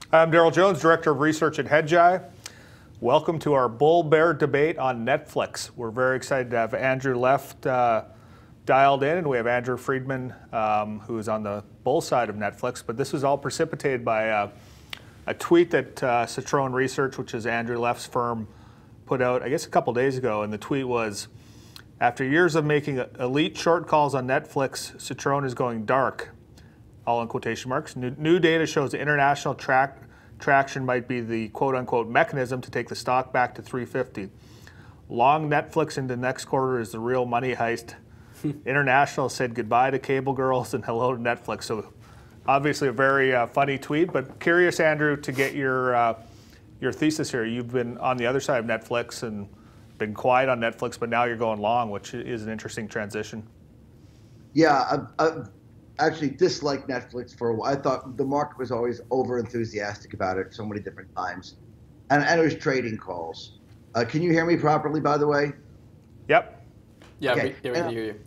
I'm Daryl Jones, Director of Research at Hedgeye. Welcome to our bull-bear debate on Netflix. We're very excited to have Andrew Left dialed in, and we have Andrew Freedman, who is on the bull side of Netflix. But this was all precipitated by a tweet that Citron Research, which is Andrew Left's firm, put out, I guess, a couple days ago. And the tweet was, after years of making elite short calls on Netflix, Citron is going dark. All in quotation marks. New data shows international traction might be the quote-unquote mechanism to take the stock back to 350. Long Netflix into next quarter is the real money heist. International said goodbye to cable girls and hello to Netflix. So obviously a very funny tweet, but curious, Andrew, to get your thesis here. You've been on the other side of Netflix and been quiet on Netflix, but now you're going long, which is an interesting transition. Yeah, I've actually disliked Netflix for a while. I thought the market was always over-enthusiastic about it so many different times. And it was trading calls. Can you hear me properly, by the way? Yep. Yeah, okay. we can hear you.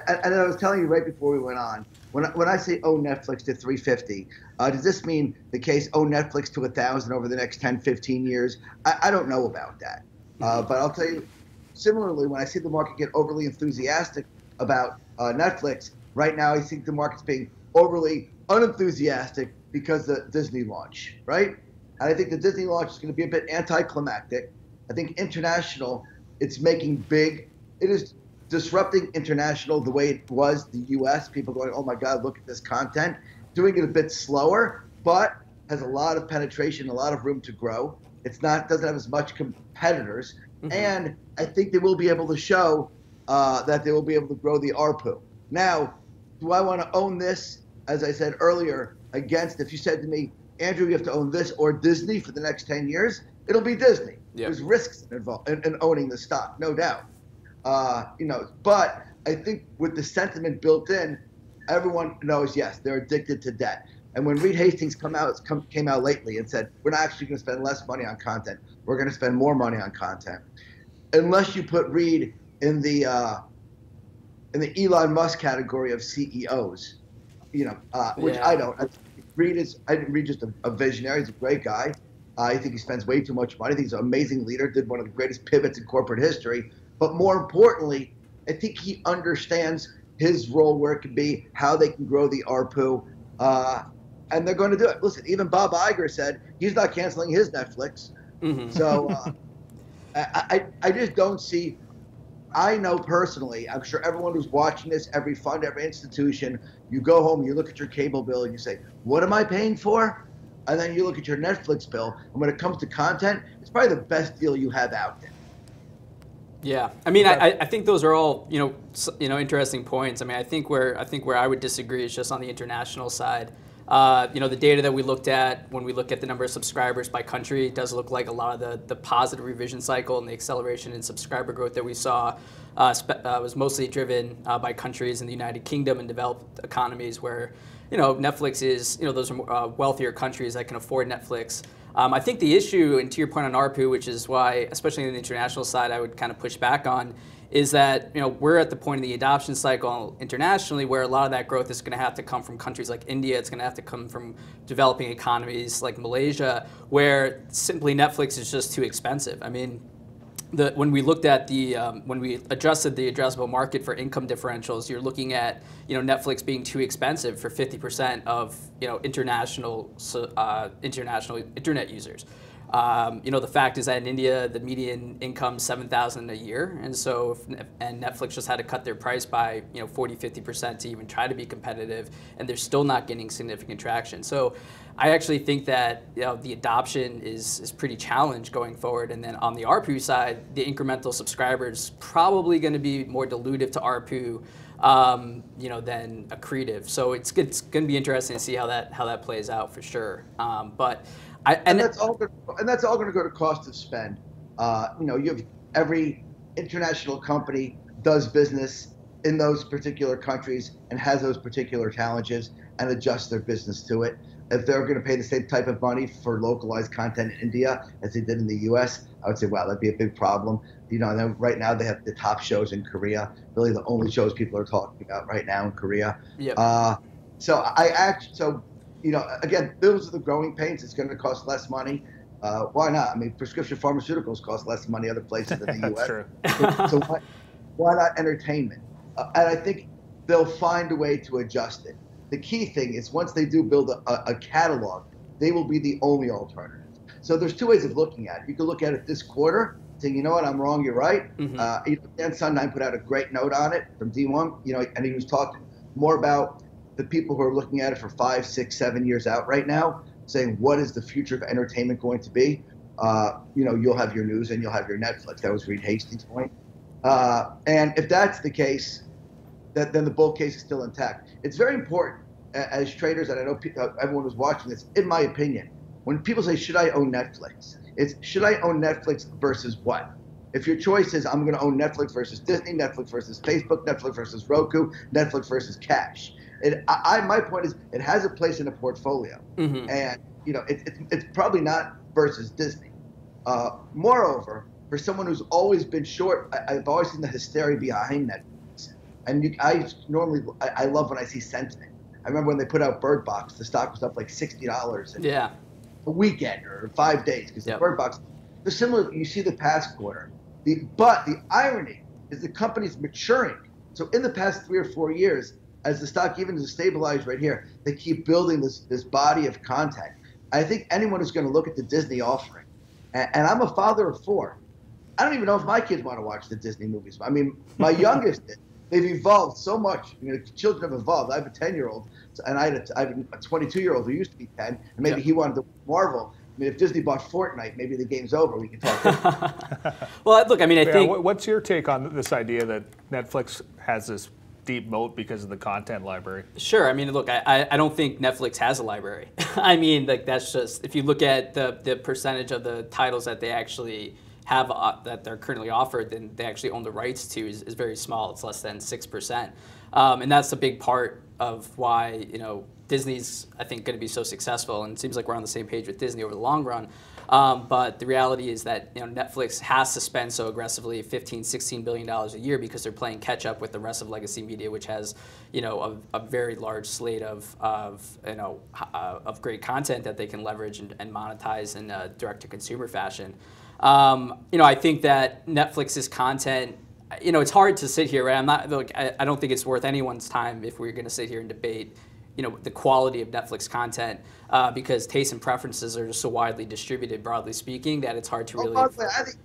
And I was telling you right before we went on, when I say own Netflix to 350, does this mean the case own Netflix to 1,000 over the next 10, 15 years? I don't know about that. But I'll tell you, similarly, when I see the market get overly enthusiastic about Netflix, right now I think the market's being overly unenthusiastic because of the Disney launch, right? And I think the Disney launch is going to be a bit anticlimactic. I think international, it's making big, it is disrupting international the way it was the US, people going, oh my God, look at this content, doing it a bit slower, but has a lot of penetration, a lot of room to grow. Doesn't have as much competitors, and I think they will be able to show that they will be able to grow the ARPU. Now, do I want to own this, as I said earlier, against, if you said to me, Andrew, you have to own this or Disney for the next 10 years, it'll be Disney. Yep. There's risks involved in owning the stock, no doubt. But I think with the sentiment built in, everyone knows, yes, they're addicted to debt. And when Reed Hastings came out lately and said, we're not actually going to spend less money on content, we're going to spend more money on content. Unless you put Reed in the Elon Musk category of CEOs, which I don't. I think Reed just a visionary. He's a great guy. I think he spends way too much money. I think he's an amazing leader, did one of the greatest pivots in corporate history. But more importantly, I think he understands his role, where it can be, how they can grow the ARPU, and they're going to do it. Listen, even Bob Iger said he's not canceling his Netflix. So I just don't see. I know personally, I'm sure everyone who's watching this, every fund, every institution, you go home, you look at your cable bill, and you say, what am I paying for? And then you look at your Netflix bill, and when it comes to content, it's probably the best deal you have out there. Yeah, I mean, I think those are all interesting points. I mean, I think where I would disagree is just on the international side. The data that we looked at when we look at the number of subscribers by country does look like a lot of the positive revision cycle and the acceleration in subscriber growth that we saw was mostly driven by countries in the United Kingdom and developed economies where, Netflix is, those are wealthier countries that can afford Netflix. I think the issue, and to your point on ARPU, which is why, especially in the international side, I would kind of push back on, is that we're at the point in the adoption cycle internationally where a lot of that growth is going to have to come from countries like India. It's going to have to come from developing economies like Malaysia, where simply Netflix is just too expensive. I mean, when we looked at when we adjusted the addressable market for income differentials, you're looking at Netflix being too expensive for 50% of international internet users. The fact is that in India, the median income is $7,000 a year, and Netflix just had to cut their price by 40-50% to even try to be competitive, and they're still not getting significant traction. So I actually think that the adoption is pretty challenged going forward, and then on the ARPU side, the incremental subscribers probably going to be more dilutive to ARPU than accretive. So it's going to be interesting to see how that plays out for sure. And that's all going to go to cost of spend. You have every international company does business in those particular countries and has those particular challenges and adjusts their business to it. If they're going to pay the same type of money for localized content in India as they did in the U.S., I would say, wow, that'd be a big problem. And then right now they have the top shows in Korea, really the only shows people are talking about right now in Korea. Yep. So again, those are the growing pains. It's going to cost less money. Why not? I mean, prescription pharmaceuticals cost less money other places in the U.S. True. So why not entertainment? And I think they'll find a way to adjust it. The key thing is once they do build a catalog, they will be the only alternative. So there's two ways of looking at it. You can look at it this quarter, saying, you know what, I'm wrong, you're right. Dan Sondheim put out a great note on it from D1, and he was talking more about the people who are looking at it for 5, 6, 7 years out right now, saying what is the future of entertainment going to be? You'll have your news and you'll have your Netflix. That was Reed Hastings' point. And if that's the case, then the bull case is still intact. It's very important as traders, and I know everyone who's watching this, in my opinion, when people say, should I own Netflix? It's, should I own Netflix versus what? If your choice is, I'm going to own Netflix versus Disney, Netflix versus Facebook, Netflix versus Roku, Netflix versus cash. My point is, it has a place in a portfolio. And, it's probably not versus Disney. Moreover, for someone who's always been short, I've always seen the hysteria behind Netflix. And I love when I see sentiment. I remember when they put out Bird Box, the stock was up like $60 in a weekend or 5 days because the Bird Box. They're similar. You see the past quarter. But the irony is the company's maturing. So in the past 3 or 4 years, as the stock even is stabilized right here, they keep building this body of content. I think anyone who's going to look at the Disney offering, and I'm a father of 4. I don't even know if my kids want to watch the Disney movies. I mean, my youngest did. They've evolved so much. Children have evolved. I have a 10-year-old, and I have a 22-year-old who used to be 10, and maybe he wanted to Marvel. I mean, if Disney bought Fortnite, maybe the game's over. We can talk. Well, look, I mean, I think. What's your take on this idea that Netflix has this deep moat because of the content library? Sure. I mean, look, I don't think Netflix has a library. I mean, like that's just, if you look at the percentage of the titles that they actually have that they're currently offered, then they actually own the rights to is very small. It's less than 6%, and that's a big part of why Disney's, I think, going to be so successful. And it seems like we're on the same page with Disney over the long run. But the reality is that Netflix has to spend so aggressively $15, $16 billion a year because they're playing catch up with the rest of legacy media, which has a very large slate of great content that they can leverage and monetize in a direct to consumer fashion. I think that Netflix's content, it's hard to sit here, right? I don't think it's worth anyone's time if we're going to sit here and debate, the quality of Netflix content, because tastes and preferences are just so widely distributed, broadly speaking, that it's hard to really.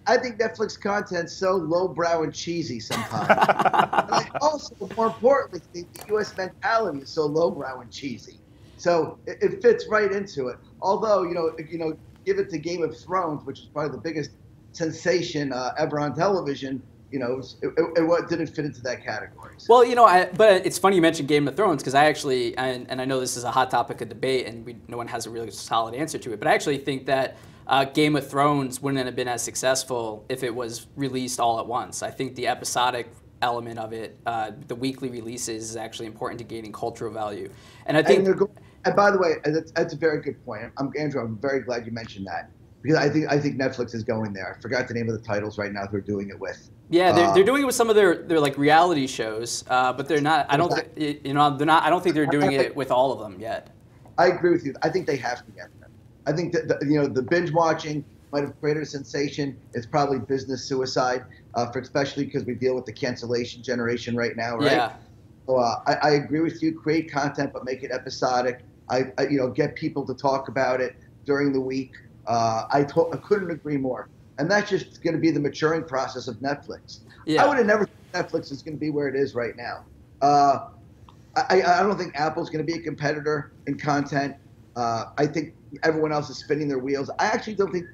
I think Netflix content's so lowbrow and cheesy sometimes. And also, more importantly, the U.S. mentality is so lowbrow and cheesy. So it fits right into it. Although, give it to Game of Thrones, which is probably the biggest sensation ever on television. It didn't fit into that category. So. Well, but it's funny you mentioned Game of Thrones because I actually, and I know this is a hot topic of debate, and no one has a really solid answer to it. But I actually think that Game of Thrones wouldn't have been as successful if it was released all at once. I think the episodic element of it, the weekly releases, is actually important to gaining cultural value. And I think. And by the way, that's a very good point. Andrew, I'm very glad you mentioned that. Because I think Netflix is going there. I forgot the name of the titles right now they're doing it with. Yeah, they're doing it with some of their like reality shows, but they're not. I don't think they're not. I don't think they're doing it with all of them yet. I agree with you. I think they have to get there. I think that the binge watching might have created a sensation. It's probably business suicide, especially because we deal with the cancellation generation right now, right? Yeah. So I agree with you. Create content, but make it episodic. Get people to talk about it during the week. I couldn't agree more. And that's just going to be the maturing process of Netflix. Yeah. I would have never thought Netflix is going to be where it is right now. I don't think Apple's going to be a competitor in content. I think everyone else is spinning their wheels. I actually don't think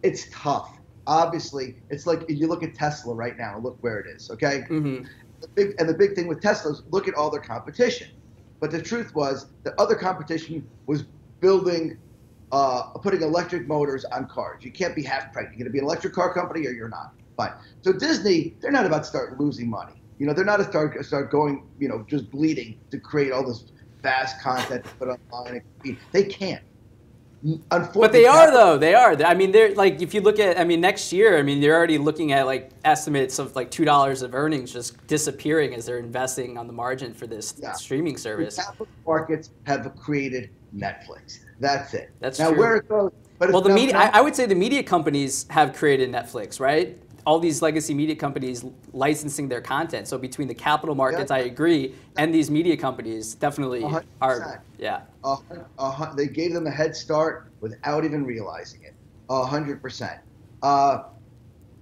it's tough. Obviously, it's like if you look at Tesla right now and look where it is, okay? Mm-hmm. The big thing with Tesla is look at all their competition. But the truth was the other competition was putting electric motors on cars. You can't be half pregnant. You're going to be an electric car company or you're not. Fine. So Disney, they're not about to start losing money. They're not to start going, just bleeding to create all this vast content to put online. They can't. Unfortunately, but they are, though. They are. I mean, they're like, if you look at, next year, they're already looking at like estimates of like $2 of earnings just disappearing as they're investing on the margin for this streaming service. The capital markets have created Netflix. That's it. That's now true. Where it goes. But well, it's the media. I would say the media companies have created Netflix, right? All these legacy media companies licensing their content. So between the capital markets, I agree, and these media companies definitely 100%. are. Yeah. They gave them a head start without even realizing it. 100%.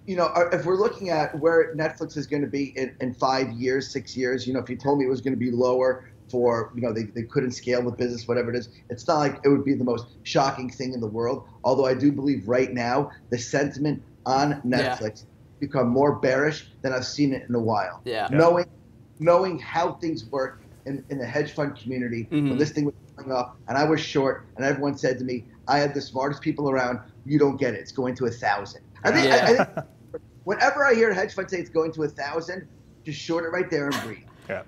If we're looking at where Netflix is going to be in 5 years, 6 years, if you told me it was going to be lower for, they couldn't scale the business, whatever it is, it's not like it would be the most shocking thing in the world. Although I do believe right now the sentiment on Netflix become more bearish than I've seen it in a while. Yeah. Knowing how things work in the hedge fund community, when this thing was going up and I was short and everyone said to me, I had the smartest people around, you don't get it, it's going to 1,000. I think whenever I hear a hedge fund say it's going to 1,000, just short it right there and breathe. Yeah.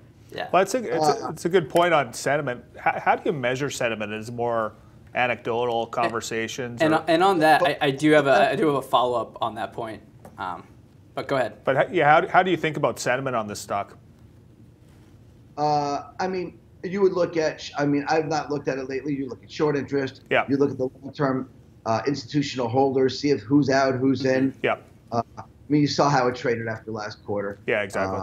Well, it's a good point on sentiment. How do you measure sentiment? Is it more anecdotal conversations? And on that, I do have a follow up on that point. But go ahead. But how do you think about sentiment on this stock? You would look at. I've not looked at it lately. You look at short interest. Yeah. You look at the long-term institutional holders. See if who's out, who's in. Yeah. You saw how it traded after last quarter. Yeah, exactly.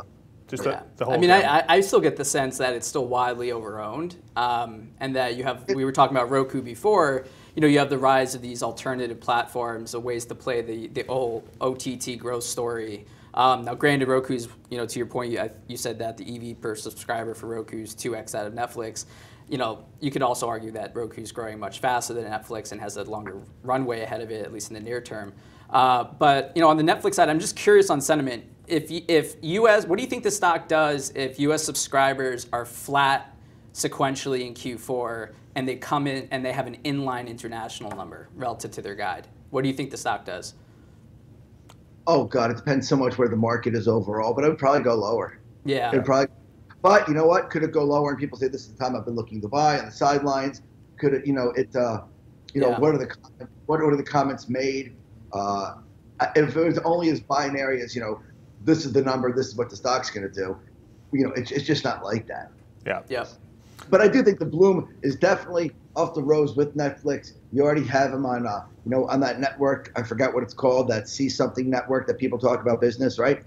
Just the whole. I still get the sense that it's still widely overowned, and that we were talking about Roku before. You have the rise of these alternative platforms, the ways to play the whole OTT growth story. Now, granted, Roku's, to your point, you said that the EV per subscriber for Roku is 2x that of Netflix. You could also argue that Roku's growing much faster than Netflix and has a longer runway ahead of it, at least in the near term. But on the Netflix side, I'm just curious on sentiment. If U.S., what do you think the stock does if U.S. subscribers are flat sequentially in Q4 and they come in and they have an inline international number relative to their guide? What do you think the stock does? Oh God, it depends so much where the market is overall, but it would probably go lower. Yeah. But you know what? Could it go lower? And people say this is the time I've been looking to buy on the sidelines. Could it? What are the comments made? If it was only as binary as this is the number, this is what the stock's going to do. It's just not like that. Yeah. Yeah. But I do think the bloom is definitely off the rose with Netflix. You already have them on, on that network. I forgot what it's called, that See Something network that people talk about business, right?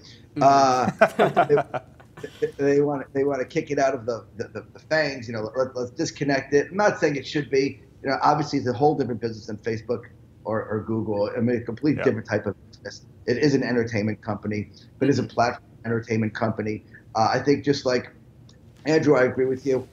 They want to kick it out of the fangs. Let's disconnect it. I'm not saying it should be. Obviously it's a whole different business than Facebook or Google. I mean, a complete different type of business. It is an entertainment company, but it's a platform entertainment company. I think just like Andrew, I agree with you.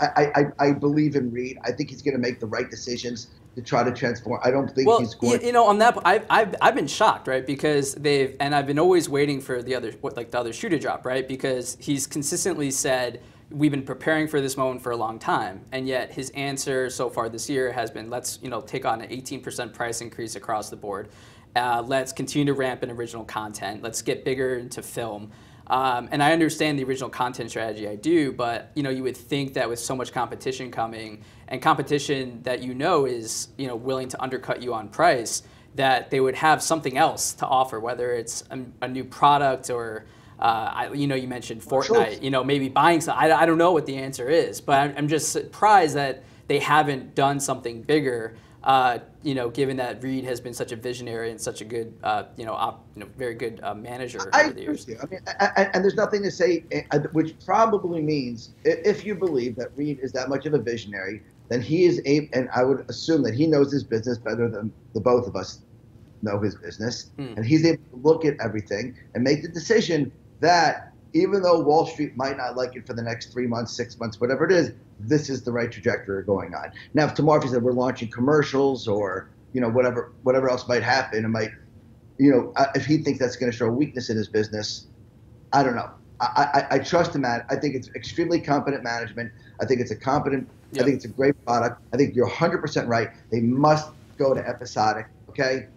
I believe in Reed. I think he's going to make the right decisions to try to transform. I don't think he's going. On that, I've been shocked, right? Because I've been always waiting for the other shoe to drop, right? Because he's consistently said we've been preparing for this moment for a long time, and yet his answer so far this year has been let's take on an 18% price increase across the board. Let's continue to ramp in original content. Let's get bigger into film. And I understand the original content strategy, I do, but you would think that with so much competition coming, and competition that is willing to undercut you on price, that they would have something else to offer, whether it's a new product or you mentioned Fortnite, maybe buying some. I don't know what the answer is, but I'm just surprised that they haven't done something bigger. Given that Reed has been such a visionary and such a good, very good manager over the years. I mean, and there's nothing to say, which probably means if you believe that Reed is that much of a visionary, then he is and I would assume that he knows his business better than the both of us know his business, and he's able to look at everything and make the decision that even though Wall Street might not like it for the next 3 months, 6 months, whatever it is, this is the right trajectory going on. Now, if tomorrow if he said we're launching commercials or whatever else might happen, it might, if he thinks that's going to show a weakness in his business, I don't know. I trust him. I think it's extremely competent management. I think it's a competent. Yep. I think it's a great product. I think you're 100% right. They must go to episodic, okay,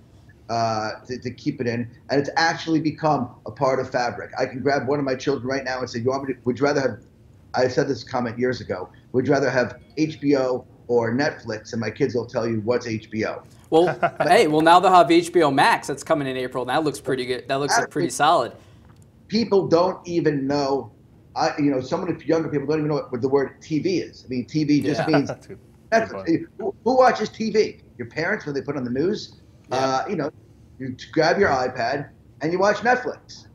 to keep it in, and it's actually become a part of fabric. I can grab one of my children right now and say, would you rather have? I said this comment years ago. Would you rather have HBO or Netflix? And my kids will tell you what's HBO. Well, now they'll have HBO Max that's coming in April. And that looks pretty good. That looks pretty solid. People don't even know. Some of the younger people don't even know what the word TV is. I mean, TV just means good point. Who watches TV? Your parents when they put on the news. Yeah. You grab your iPad and you watch Netflix.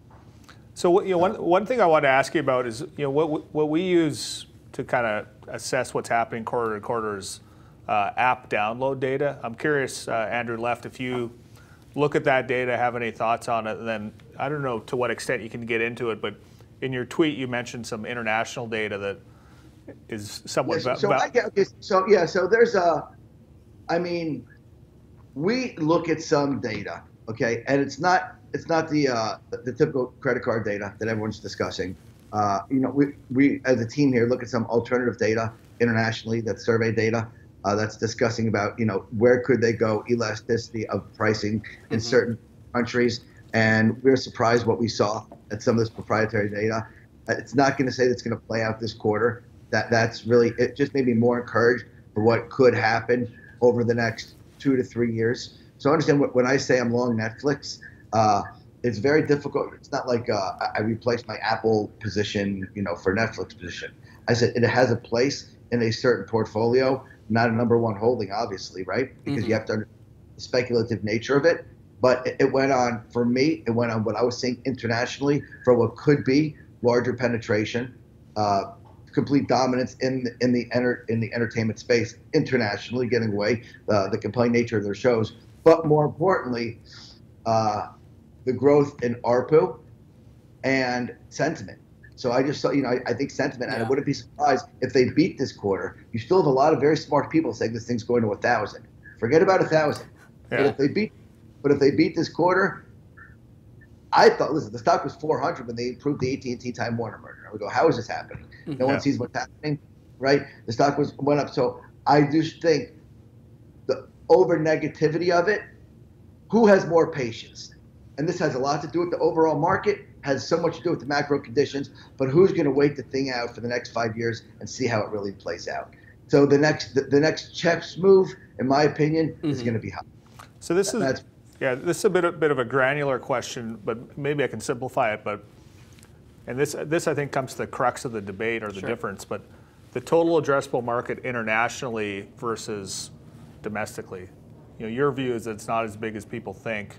So one thing I want to ask you about is what we use to kind of assess what's happening quarter to quarter is app download data. I'm curious, Andrew Left, if you look at that data, have any thoughts on it, and then I don't know to what extent you can get into it, but in your tweet you mentioned some international data that is somewhat so there's we look at some data, okay, and it's not the typical credit card data that everyone's discussing. We as a team here look at some alternative data internationally, that's survey data that's discussing about where could they go, elasticity of pricing in certain countries, and we're surprised what we saw at some of this proprietary data. It's not going to say that's going to play out this quarter. That's really, it just made me more encouraged for what could happen over the next 2 to 3 years. So understand when I say I'm long Netflix, it's very difficult. It's not like I replaced my Apple position, for Netflix position. I said it has a place in a certain portfolio, not a number one holding, obviously, right? Because you have to understand the speculative nature of it. But it went on, for me, it went on what I was saying internationally for what could be larger penetration, complete dominance in the entertainment space internationally, getting away, the compelling nature of their shows. But more importantly, the growth in ARPU and sentiment. So I just saw, I think sentiment, and I wouldn't be surprised if they beat this quarter. You still have a lot of very smart people saying this thing's going to 1,000. Forget about 1,000. Yeah. But if they beat this quarter, I thought, listen, the stock was 400 when they approved the AT&T Time Warner merger. I would go, how is this happening? No one sees what's happening, right? The stock went up. So I just think the over negativity of it, who has more patience? And this has a lot to do with the overall market, has so much to do with the macro conditions, but who's going to wait the thing out for the next 5 years and see how it really plays out? So the next chess move, in my opinion, is going to be high. So this is a bit of a granular question, but maybe I can simplify it. And this I think comes to the crux of the debate or the difference. But the total addressable market internationally versus domestically. Your view is that it's not as big as people think.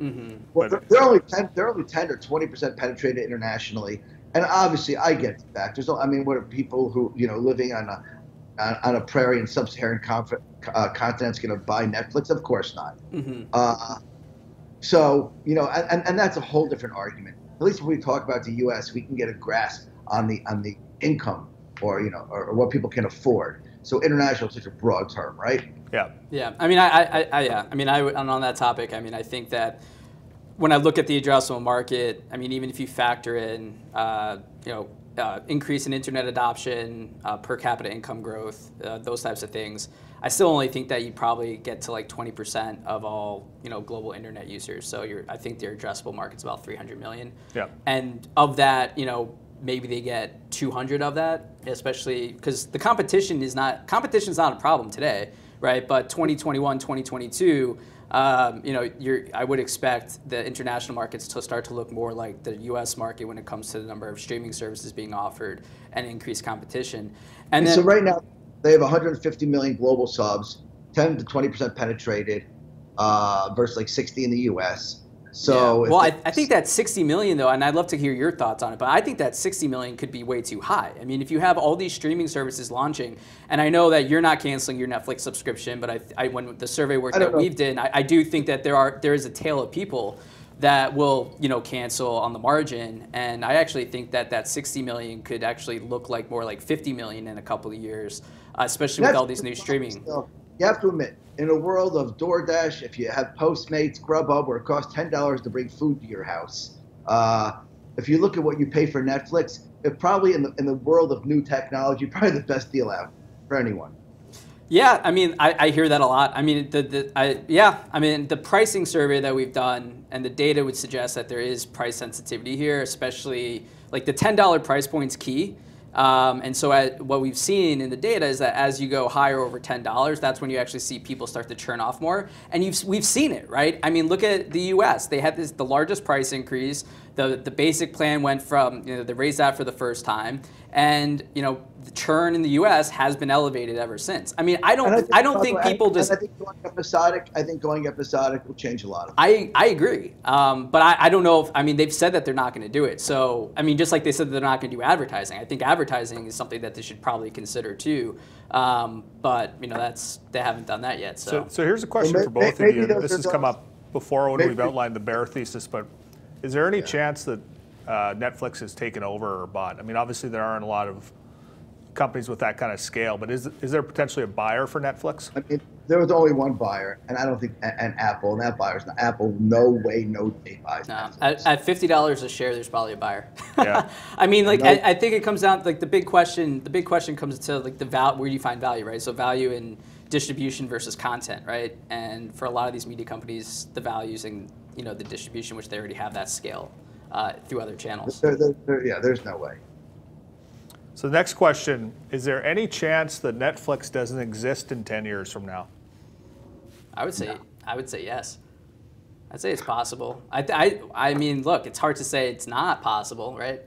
Well, they're only 10 or 20% penetrated internationally, and obviously I get the factors. I mean, what are people who living on a prairie in sub-Saharan continent's going to buy Netflix? Of course not. So and that's a whole different argument. At least when we talk about the U.S., we can get a grasp on the income or what people can afford. So international is such a broad term, right? Yeah. Yeah. I mean, and on that topic, I think that when I look at the addressable market, even if you factor in, increase in internet adoption, per capita income growth, those types of things, I still only think that you probably get to like 20% of all, global internet users. So I think their addressable market's about 300 million. Yeah. And of that, maybe they get 200 of that, especially because the competition's not a problem today, right? But 2021, 2022, I would expect the international markets to start to look more like the U.S. market when it comes to the number of streaming services being offered and increased competition. And then, so right now they have 150 million global subs, 10 to 20% penetrated, versus like 60 in the U.S. So well, I think that 60 million though, and I'd love to hear your thoughts on it, but I think that 60 million could be way too high. I mean, if you have all these streaming services launching, and I know that you're not canceling your Netflix subscription, but when the survey work that we've done, I do think that there is a tail of people that will cancel on the margin, and I actually think that 60 million could actually look like more like 50 million in a couple of years, especially with all these new streaming. You have to admit, in a world of DoorDash, if you have Postmates, Grubhub, where it costs $10 to bring food to your house, if you look at what you pay for Netflix, it probably in the world of new technology, probably the best deal out for anyone. Yeah, I hear that a lot. The pricing survey that we've done and the data would suggest that there is price sensitivity here, especially like the $10 price point's key. And so what we've seen in the data is that as you go higher over $10, that's when you actually see people start to churn off more. And we've seen it, right? Look at the U.S. They had the largest price increase. the basic plan went from, they raised that for the first time, and the churn in the U.S. has been elevated ever since. I mean, I don't think people just. I think going episodic will change a lot of it. I agree, but I don't know if, I mean, they've said that they're not going to do it. So I mean, just like they said that they're not going to do advertising, I think advertising is something that they should probably consider too. But they haven't done that yet. So here's a question for both of you. This has come up before when we've outlined the bear thesis, but is there any chance that Netflix has taken over or bought? I mean, obviously there aren't a lot of companies with that kind of scale, but is there potentially a buyer for Netflix? I mean, there was only one buyer, and I don't think, and Apple, and that buyer's not Apple. No way, no day buys. No, at $50 a share, there's probably a buyer. Yeah. I mean, like I think it comes down like the big question comes to like the value. Where do you find value, right? So value in distribution versus content, right? And for a lot of these media companies, the values in the distribution, which they already have that scale through other channels. There's no way. So the next question, is there any chance that Netflix doesn't exist in 10 years from now? I would say yes. I'd say it's possible. I mean, look, it's hard to say it's not possible, right?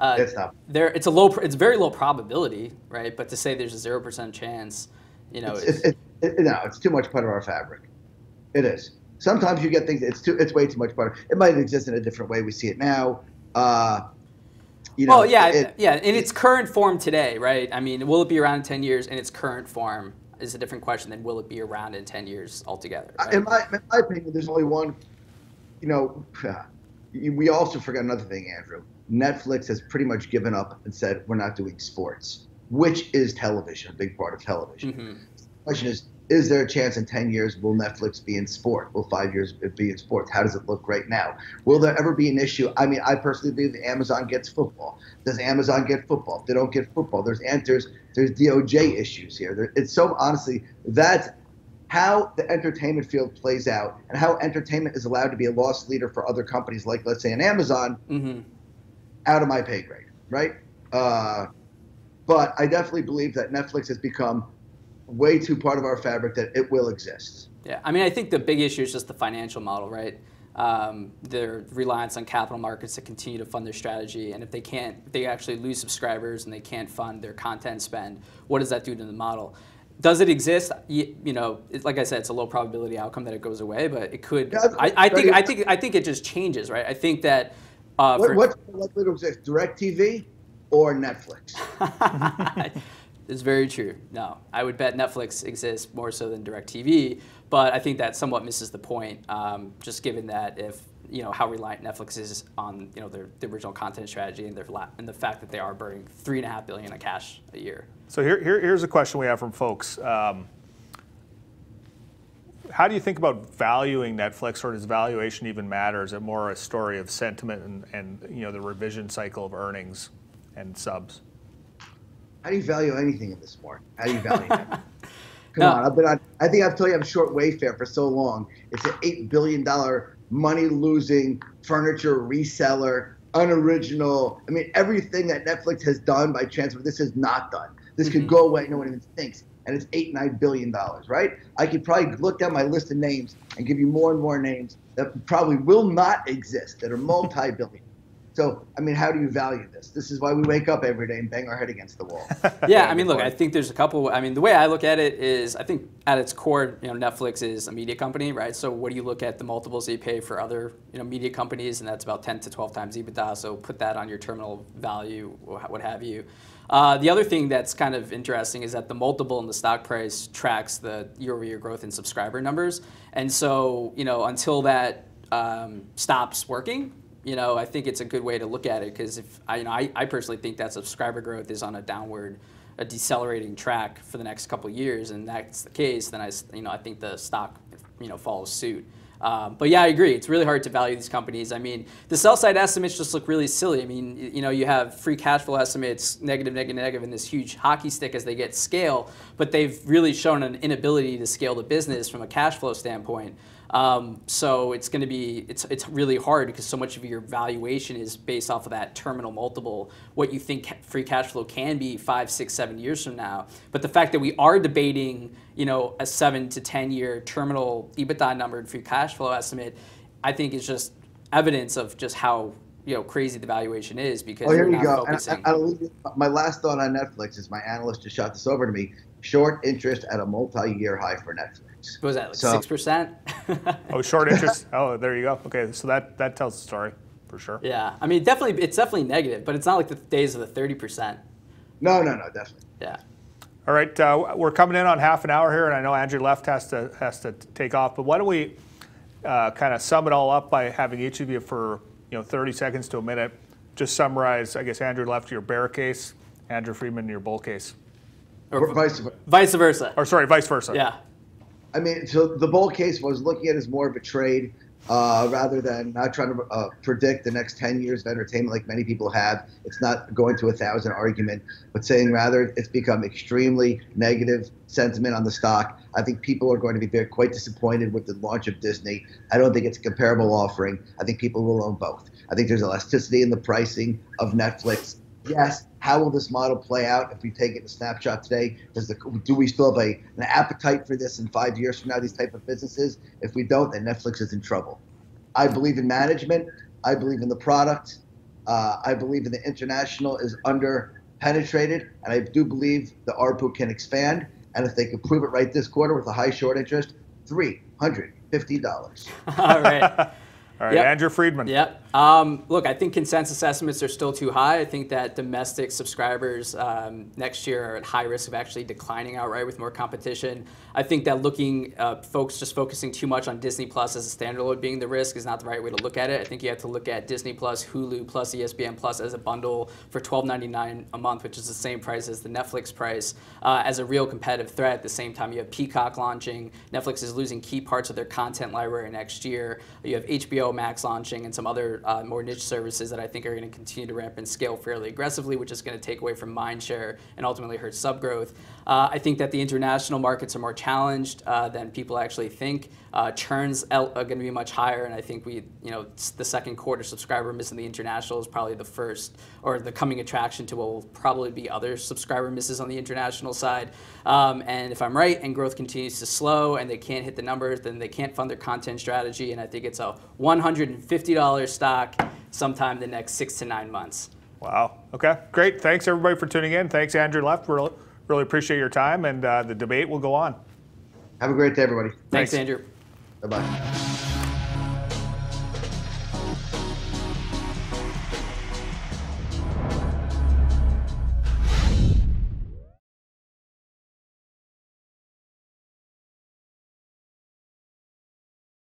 It's not. It's very low probability, right? But to say there's a 0% chance, it's too much part of our fabric. It is. Sometimes you get things. It's way too much part. It might exist in a different way. We see it now. In its current form today, right? I mean, will it be around in 10 years in its current form is a different question than will it be around in 10 years altogether. Right? In my opinion, there's only one, we also forgot another thing, Andrew. Netflix has pretty much given up and said, we're not doing sports, which is television, a big part of television. Mm-hmm. The question is there a chance in 10 years will Netflix be in sport? Will 5 years be in sports? How does it look right now? Will there ever be an issue? I mean, I personally believe that Amazon gets football. Does Amazon get football? If they don't get football, there's DOJ issues here. It's so honestly, that's how the entertainment field plays out and how entertainment is allowed to be a loss leader for other companies like, let's say, an Amazon, out of my pay grade, right? But I definitely believe that Netflix has become way too part of our fabric that it will exist. Yeah, I mean, I think the big issue is just the financial model, right? Their reliance on capital markets to continue to fund their strategy, and if they actually lose subscribers and they can't fund their content spend, what does that do to the model? Does it exist? Like I said, it's a low probability outcome that it goes away, but it could. Yeah, I think it just changes, right? I think that. What's likely to exist? DirecTV or Netflix? It's very true. No, I would bet Netflix exists more so than DirecTV, but I think that somewhat misses the point, just given that if how reliant Netflix is on their original content strategy and the fact that they are burning $3.5 billion of cash a year. So here's a question we have from folks. How do you think about valuing Netflix, or does valuation even matter? Is it more a story of sentiment and the revision cycle of earnings and subs? How do you value anything in this sport? How do you value it? Come on, I think I've told you I'm short Wayfair for so long. It's an $8 billion money-losing furniture reseller, unoriginal. I mean, everything that Netflix has done by transfer, this is not done. This could go away, no one even thinks. And it's $8-9 billion, right? I could probably look down my list of names and give you more and more names that probably will not exist, that are multi-billion. So, I mean, how do you value this? This is why we wake up every day and bang our head against the wall. Yeah, I mean, look, I think there's a couple. I mean, the way I look at it is, I think at its core, Netflix is a media company, right? So, what do you look at the multiples that you pay for other, media companies, and that's about 10 to 12 times EBITDA. So, put that on your terminal value, or what have you. The other thing that's kind of interesting is that the multiple in the stock price tracks the year-over-year growth in subscriber numbers, and so until that stops working. I think it's a good way to look at it, because if I personally think that subscriber growth is on a decelerating track for the next couple of years, and that's the case, then I think the stock follows suit. But yeah, I agree. It's really hard to value these companies. I mean, the sell side estimates just look really silly. I mean, you have free cash flow estimates, negative, and this huge hockey stick as they get scale, but they've really shown an inability to scale the business from a cash flow standpoint. So it's going to be, it's really hard, because so much of your valuation is based off of that terminal multiple, what you think free cash flow can be 5, 6, 7 years from now. But the fact that we are debating, a 7 to 10 year terminal EBITDA number and free cash flow estimate, I think is just evidence of just how crazy the valuation is, because Oh, here we're you not go. focusing. My last thought on Netflix is my analyst just shot this over to me. Short interest at a multi-year high for Netflix. What was that, like 6%? Oh, short interest. Oh, there you go. Okay, so that tells the story for sure. Yeah, I mean, it's definitely negative, but it's not like the days of the 30%. No, definitely. Yeah. All right, we're coming in on half an hour here, and I know Andrew Left has to take off. But why don't we kind of sum it all up by having each of you for 30 seconds to a minute just summarize, I guess, Andrew Left, your bear case, Andrew Freedman, your bull case. Or vice versa. Vice versa. Or sorry, vice versa. Yeah. I mean, so the bull case was looking at it as more of a trade rather than not trying to predict the next 10 years of entertainment like many people have. It's not going to 1,000 argument, but saying rather it's become extremely negative sentiment on the stock. I think people are going to be quite disappointed with the launch of Disney. I don't think it's a comparable offering. I think people will own both. I think there's elasticity in the pricing of Netflix. Yes, how will this model play out if we take it in a snapshot today? Do we still have an appetite for this in 5 years from now, these type of businesses? If we don't, then Netflix is in trouble. I believe in management. I believe in the product. I believe in the international is under-penetrated, and I do believe the ARPU can expand. And if they can prove it right this quarter with a high short interest, $350. All right. All right, yep. Andrew Freedman. Yep. Look, I think consensus estimates are still too high. I think that domestic subscribers next year are at high risk of actually declining outright with more competition. I think that folks just focusing too much on Disney Plus as a standalone being the risk is not the right way to look at it. I think you have to look at Disney Plus, Hulu Plus, ESPN Plus as a bundle for $12.99 a month, which is the same price as the Netflix price, as a real competitive threat. At the same time, you have Peacock launching. Netflix is losing key parts of their content library next year. You have HBO Max launching and some other more niche services that I think are going to continue to ramp and scale fairly aggressively, which is going to take away from mind share and ultimately hurt sub growth. I think that the international markets are more challenged than people actually think. Churns are going to be much higher, and I think the second quarter subscriber miss in the international is probably the first or the coming attraction to what will probably be other subscriber misses on the international side. And if I'm right and growth continues to slow and they can't hit the numbers, then they can't fund their content strategy, and I think it's a $150 stock sometime in the next 6 to 9 months. Wow. Okay, great. Thanks everybody for tuning in. Thanks Andrew Left. Really appreciate your time, and the debate will go on. Have a great day, everybody. Thanks Andrew. Bye-bye.